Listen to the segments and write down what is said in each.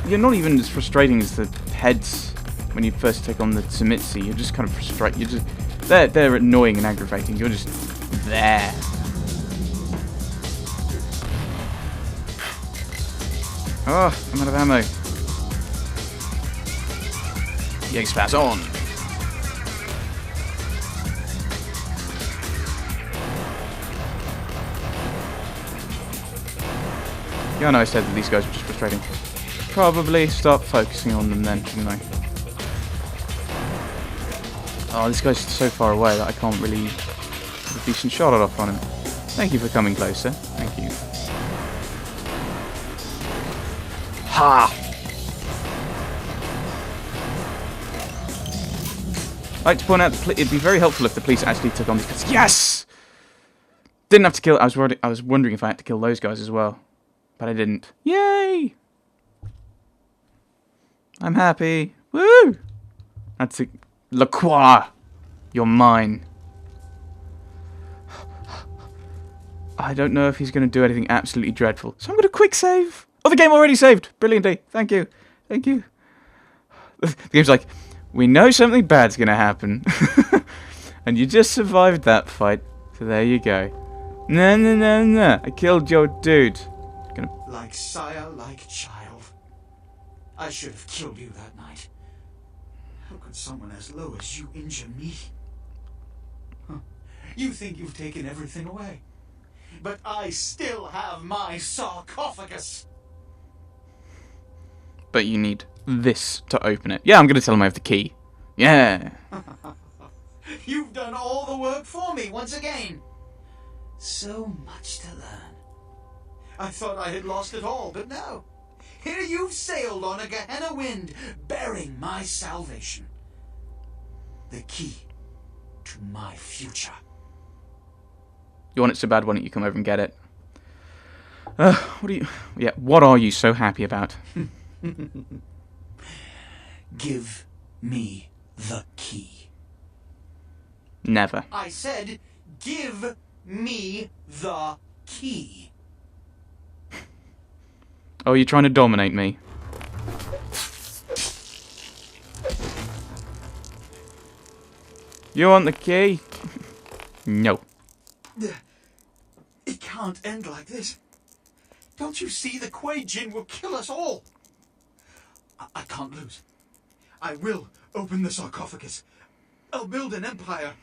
You're not even as frustrating as the heads when you first take on the Tsumitsu. You're just kind of frustrated. You're just they're annoying and aggravating. You're just there. Oh, I'm out of ammo. Yay, spaz on. Yeah, I know I said that these guys were just frustrating. Probably stop focusing on them then, shouldn't I? Oh, this guy's so far away that I can't really get a decent shot off on him. Thank you for coming closer. Thank you. Ha! I'd like to point out that it'd be very helpful if the police actually took on these guys. Yes! Didn't have to kill. I was wondering if I had to kill those guys as well, but I didn't. Yay! I'm happy. Woo! That's it. Lacroix, you're mine. I don't know if he's going to do anything absolutely dreadful, so I'm going to quick save. Oh, the game already saved. Brilliantly. Thank you. Thank you. The game's like, we know something bad's going to happen. And you just survived that fight. So there you go. No. I killed your dude. Like sire, like child. I should have killed you that night. How could someone as low as you injure me? Huh. You think you've taken everything away. But I still have my sarcophagus. But you need this to open it. Yeah, I'm going to tell him I have the key. Yeah. You've done all the work for me once again. So much to learn. I thought I had lost it all, but no. Here you've sailed on a Gehenna wind, bearing my salvation. The key to my future. You want it so bad, why don't you come over and get it? What are you so happy about? Give me the key. Never. I said, give me the key. Oh, you're trying to dominate me. You want the key? No. It can't end like this. Don't you see the Kuei Jin will kill us all? I can't lose. I will open the sarcophagus. I'll build an empire.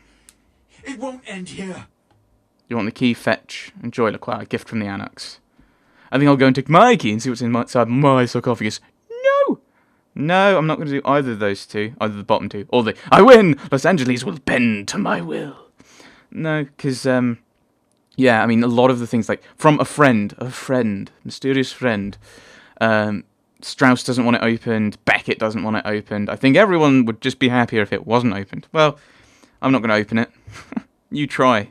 It won't end here. You want the key? Fetch. Enjoy, Lacroix. A gift from the Anarchs. I think I'll go and take my key and see what's inside my sarcophagus. No! No, I'm not going to do either of those two. Either the bottom two or the I win! Los Angeles will bend to my will. No, because, yeah, I mean, a lot of the things, like, from a friend, mysterious friend, Strauss doesn't want it opened, Beckett doesn't want it opened. I think everyone would just be happier if it wasn't opened. Well, I'm not going to open it. You try.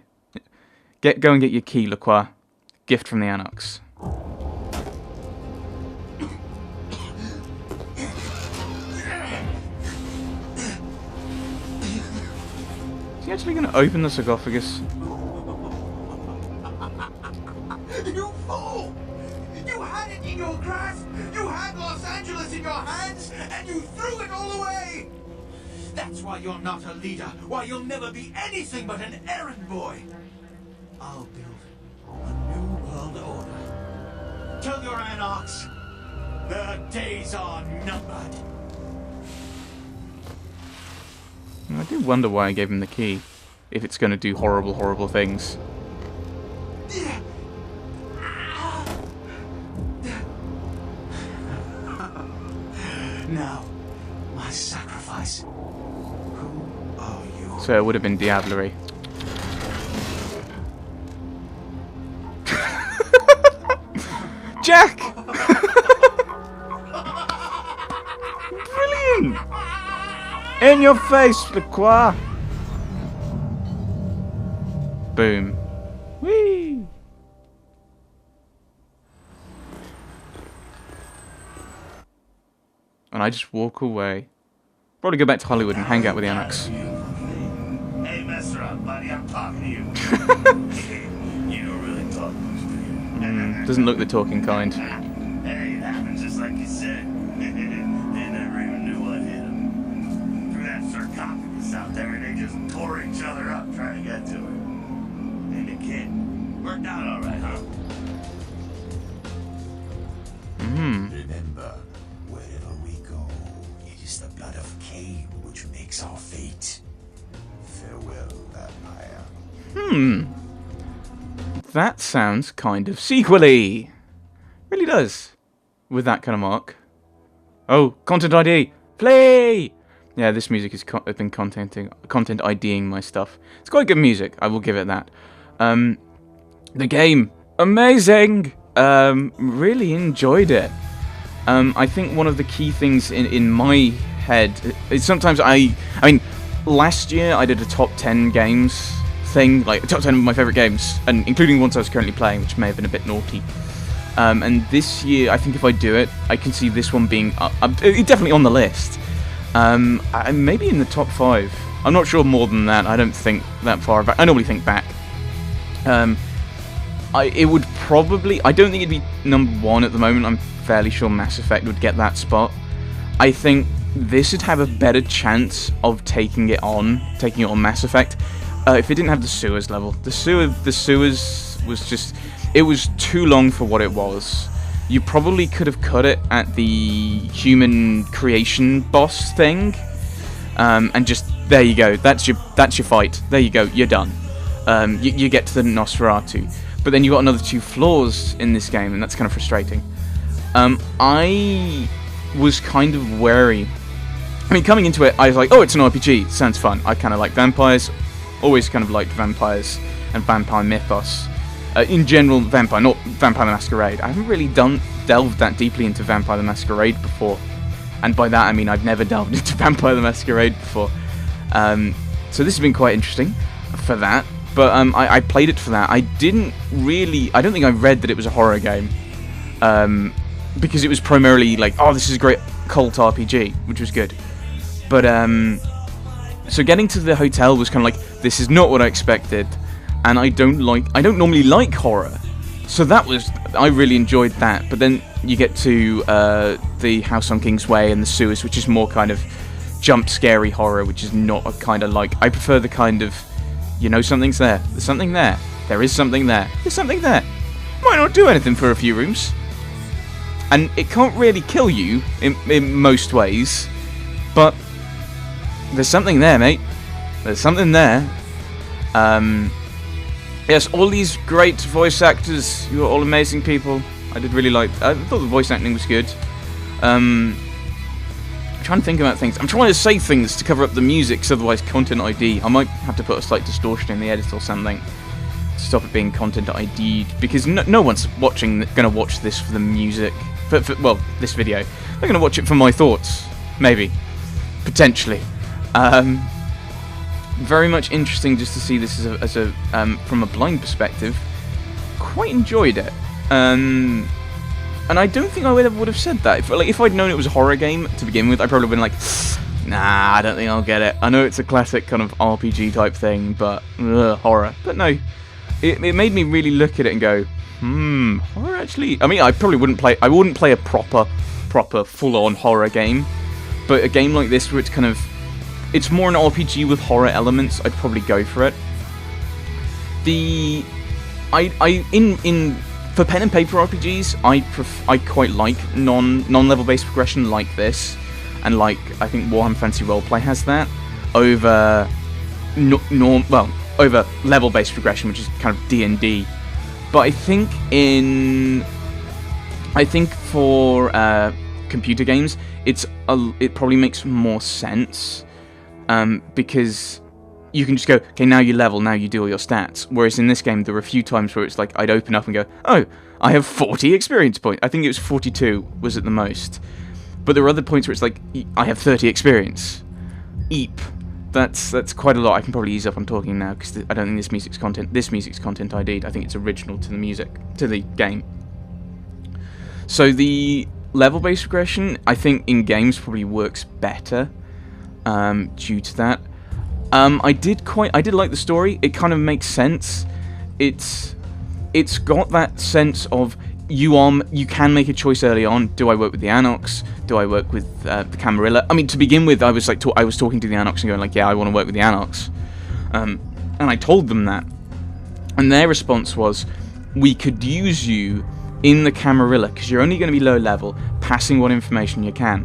Go and get your key, Lacroix. Gift from the Anarchs. Is he actually going to open the sarcophagus? You fool! You had it in your grasp! You had Los Angeles in your hands, and you threw it all away! That's why you're not a leader, why you'll never be anything but an errand boy! I'll build a new world order. Tell your anarchs, their days are numbered. I do wonder why I gave him the key, if it's going to do horrible, horrible things. Now, my sacrifice. Who are you? So it would have been Diablerie. Jack! Brilliant! In your face, Lacroix! Boom. Whee! And I just walk away. Probably go back to Hollywood and hang out with the Anarchs. Hey, mess around, buddy. I'm talking to you. You don't really talk much, do you? Doesn't look the talking kind. Hey, it happened just like you said. They never even knew what hit them. Threw that sarcophagus out there and they just tore each other up trying to get to it. And the kid worked out all right, huh? Remember, wherever we go, it is the blood of Cain which makes our fate. Farewell, vampire. That sounds kind of sequel-y. Really does. With that kind of mark. Oh, content ID! Play! Yeah, this music has been content IDing my stuff. It's quite good music, I will give it that. The game, amazing! Really enjoyed it. I think one of the key things in my head is sometimes I mean, last year I did a top 10 games thing, like top 10 of my favourite games, and including the ones I was currently playing, which may have been a bit naughty. And this year, I think if I do it, I can see this one being definitely on the list. Maybe in the top 5. I'm not sure more than that. I don't think that far back. I normally think back. It would probably... I don't think it'd be number 1 at the moment. I'm fairly sure Mass Effect would get that spot. I think this would have a better chance of taking it on Mass Effect if it didn't have the sewers level. The sewers was just... It was too long for what it was. You probably could have cut it at the human creation boss thing, and just there you go. That's your fight. There you go. You're done. You get to the Nosferatu, but then you got another 2 floors in this game, and that's kind of frustrating. I was kind of wary. I mean, coming into it, I was like, oh, it's an RPG. Sounds fun. I kind of like vampires. Always kind of liked vampires and vampire mythos. In general, Vampire the Masquerade. I haven't really delved that deeply into Vampire the Masquerade before. And by that I mean I've never delved into Vampire the Masquerade before. So this has been quite interesting for that. But I played it for that. I don't think I read that it was a horror game. Because it was primarily like, oh, this is a great cult RPG, which was good. But, so getting to the hotel was kind of like, this is not what I expected. And I don't normally like horror, so I really enjoyed that. But then you get to the House on Kingsway and the sewers, which is more kind of jump scary horror, which is not a kind of like, I prefer the kind of, you know, something's there, there's something there, there is something there, there's something there. Might not do anything for a few rooms, and it can't really kill you in most ways, but there's something there, mate. There's something there. Yes, all these great voice actors, you're all amazing people. I thought the voice acting was good. I'm trying to think about things. I'm trying to say things to cover up the music, because otherwise content ID. I might have to put a slight distortion in the edit or something to stop it being content ID'd, because no one's going to watch this for the music. Well, this video. They're going to watch it for my thoughts. Maybe. Potentially. Very much interesting just to see this as a from a blind perspective. Quite enjoyed it, and I don't think I would have said that if I'd known it was a horror game to begin with. I probably would have been like, nah, I don't think I'll get it. I know it's a classic kind of RPG type thing, but horror. But no, it made me really look at it and go, horror actually. I mean, I wouldn't play a proper full-on horror game, but a game like this where it's kind of, it's more an RPG with horror elements, I'd probably go for it. For pen and paper RPGs, I quite like non-level based progression like this, and like I think Warhammer Fantasy Roleplay has that over over level based progression, which is kind of D&D. But I think for computer games, it probably makes more sense. Because you can just go, okay, now you level, now you do all your stats. Whereas in this game, there were a few times where it's like, I'd open up and go, oh, I have 40 experience points. I think it was 42 was at the most. But there were other points where it's like, I have 30 experience. Eep. That's quite a lot. I can probably ease up on talking now, because I don't think this music's content ID'd. I think it's original to the game. So the level-based progression, I think in games probably works better. Due to that, I did like the story. It kind of makes sense. It's got that sense of, you can make a choice early on. Do I work with the Anox? Do I work with the Camarilla? I mean, to begin with, I was like, I was talking to the Anox and going like, yeah, I want to work with the Anox, and I told them that, and their response was, we could use you in the Camarilla because you're only going to be low level, passing what information you can,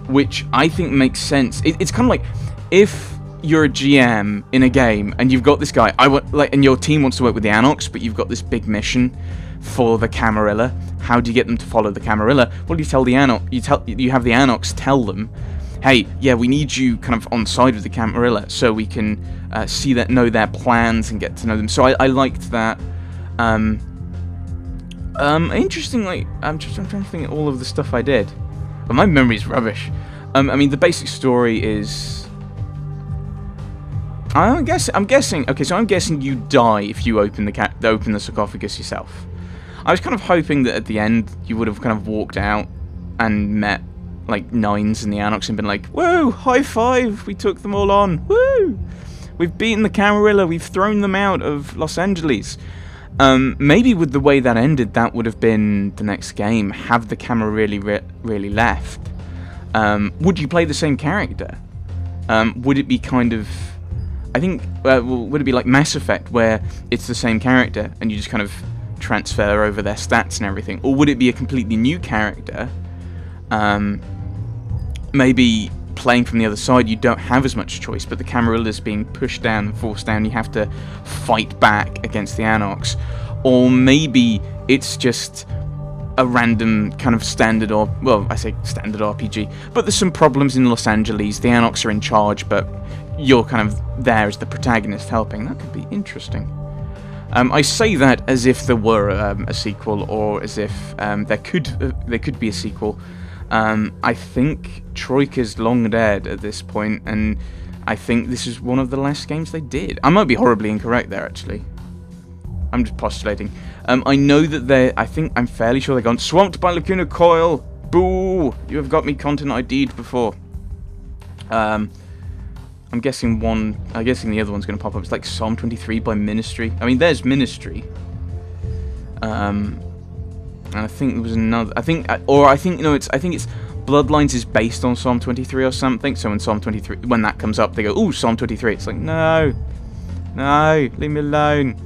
which I think makes sense. It's kind of like if you're a GM in a game and you've got this guy, and your team wants to work with the Anox, but you've got this big mission for the Camarilla. How do you get them to follow the Camarilla? Well, you tell the Anox, you have the Anox tell them, hey, yeah, we need you kind of on side of the Camarilla so we can know their plans and get to know them. So I liked that. Interestingly, I'm trying to think of all of the stuff I did, but my memory's rubbish. I mean, the basic story is. I'm guessing. Okay, so I'm guessing you die if you open the sarcophagus yourself. I was kind of hoping that at the end you would have kind of walked out and met like Nines and the Anox and been like, "Whoa, high five! We took them all on. Woo! We've beaten the Camarilla. We've thrown them out of Los Angeles." Maybe with the way that ended, that would have been the next game. Have the Camarilla really left? Would you play the same character? Would it be kind of? I think, would it be like Mass Effect, where it's the same character, and you just kind of transfer over their stats and everything? Or would it be a completely new character? Maybe playing from the other side, you don't have as much choice, but the Camarilla's being pushed down and forced down, you have to fight back against the Anox. Or maybe it's just a random kind of standard, or, well, I say standard RPG, but there's some problems in Los Angeles, the Anox are in charge, but you're kind of there as the protagonist helping. That could be interesting. I say that as if there were a sequel, or as if there could be a sequel. I think Troika's long dead at this point, and I think this is one of the last games they did. I might be horribly incorrect there, actually. I'm just postulating. I know that I'm fairly sure they're gone. Swamped by Lacuna Coil! Boo! You have got me content ID'd before. I'm guessing the other one's going to pop up. It's like Psalm 23 by Ministry. I mean, there's Ministry. And I think there was another. I think it's Bloodlines is based on Psalm 23 or something. So when Psalm 23, when that comes up, they go, "Ooh, Psalm 23." It's like, no, leave me alone.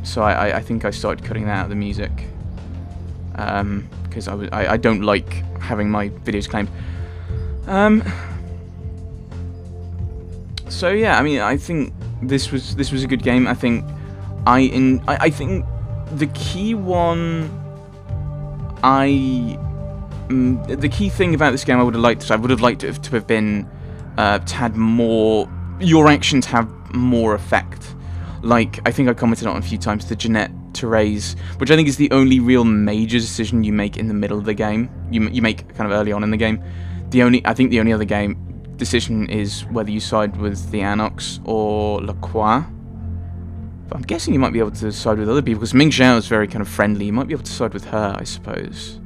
So I think I started cutting that out of the music. Because I don't like having my videos claimed. So yeah, I mean, I think this was a good game. I think I think the key the key thing about this game I would have liked it to have been to had more, your actions have more effect. Like, I think I commented on it a few times, the Jeanette Therese, which I think is the only real major decision you make in the middle of the game. You make kind of early on in the game. I think the only other decision is whether you side with the Anox or Lacroix. But I'm guessing you might be able to side with other people, because Ming Xiao is very kind of friendly. You might be able to side with her, I suppose.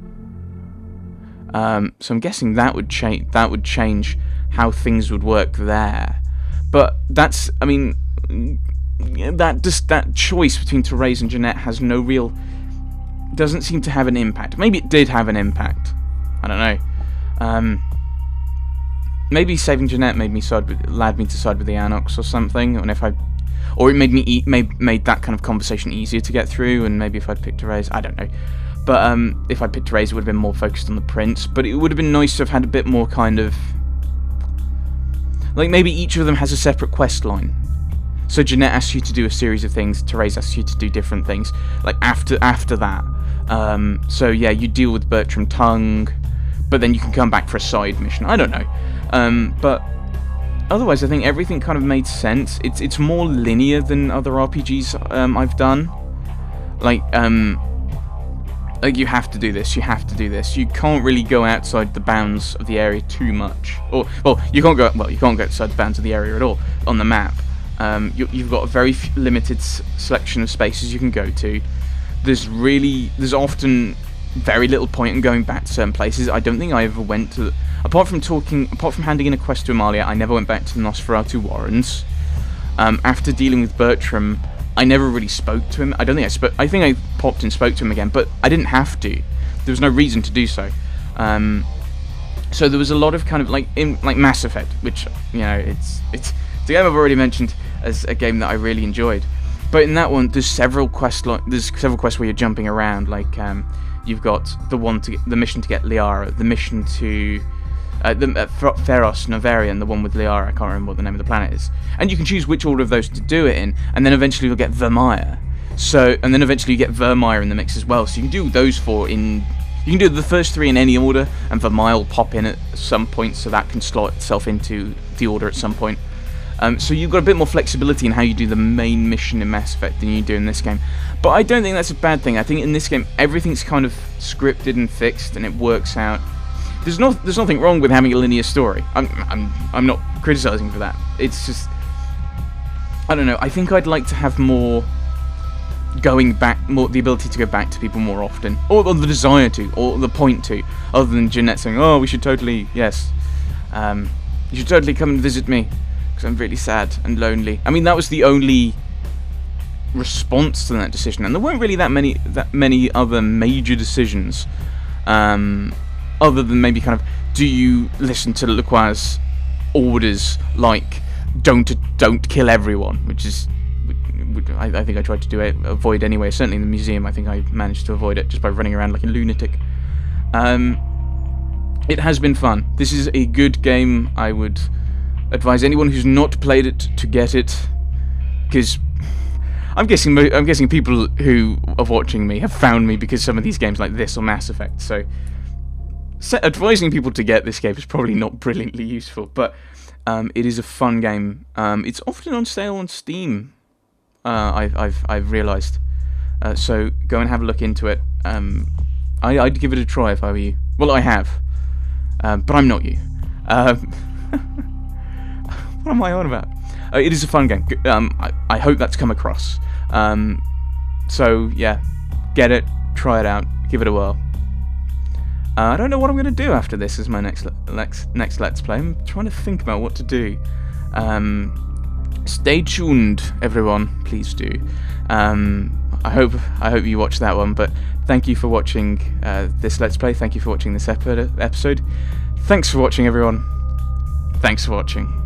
So I'm guessing that would change how things would work there. But that's, I mean, that choice between Therese and Jeanette has no real, doesn't seem to have an impact. Maybe it did have an impact. I don't know. Maybe saving Jeanette led me to side with the Anox or something, or it made that kind of conversation easier to get through. And maybe if I'd picked Therese, I don't know. But if I'd picked Therese, it would have been more focused on the prince. But it would have been nice to have had a bit more kind of, like, maybe each of them has a separate quest line. So Jeanette asks you to do a series of things, Therese asks you to do different things, like after that. So yeah, you deal with Bertram Tongue, but then you can come back for a side mission. I don't know. But otherwise, I think everything kind of made sense. It's more linear than other RPGs I've done. Like you have to do this, you have to do this. You can't really go outside the bounds of the area too much. Or, well, you can't go outside the bounds of the area at all on the map. You've got a very limited selection of spaces you can go to. There's often very little point in going back to certain places. I don't think I ever went to, apart from handing in a quest to Amalia, I never went back to the Nosferatu Warrens. After dealing with Bertram, I never really spoke to him. I don't think I spoke. I think I popped and spoke to him again, but I didn't have to. There was no reason to do so. So there was a lot of kind of like Mass Effect, which, you know, it's a game I've already mentioned as a game that I really enjoyed. But in that one, there's several quests where you're jumping around. Like you've got the mission to get Liara, the mission to Feros Novarian, the one with Liara. I can't remember what the name of the planet is. And you can choose which order of those to do it in, and then eventually you'll get Vermeer. And then eventually you get Vermeer in the mix as well. So you can do those four in. You can do the first three in any order, and Vermeer will pop in at some point, so that can slot itself into the order at some point. So you've got a bit more flexibility in how you do the main mission in Mass Effect than you do in this game. But I don't think that's a bad thing. I think in this game everything's kind of scripted and fixed, and it works out. There's nothing wrong with having a linear story. I'm not criticizing for that. It's just, I don't know. I think I'd like to have more the ability to go back to people more often, or the desire to, or the point to, other than Jeanette saying, "Oh, we should totally, yes, you should totally come and visit me, because I'm really sad and lonely." I mean, that was the only response to that decision, and there weren't really that many other major decisions, other than maybe kind of, do you listen to Lacroix's orders, like don't kill everyone, which is. I think I tried to avoid anyway. Certainly in the museum, I think I managed to avoid it just by running around like a lunatic. It has been fun. This is a good game. I would advise anyone who's not played it to get it, because I'm guessing people who are watching me have found me because some of these games like this or Mass Effect. So advising people to get this game is probably not brilliantly useful, but it is a fun game. It's often on sale on Steam. I've realised. So go and have a look into it. I'd give it a try if I were you. Well, I have, but I'm not you. What am I on about? It is a fun game. I hope that's come across. So yeah, get it, try it out, give it a whirl. I don't know what I'm going to do after this as my next Let's Play. I'm trying to think about what to do. Stay tuned, everyone. Please do. I hope you watch that one. But thank you for watching this Let's Play. Thank you for watching this episode. Thanks for watching, everyone. Thanks for watching.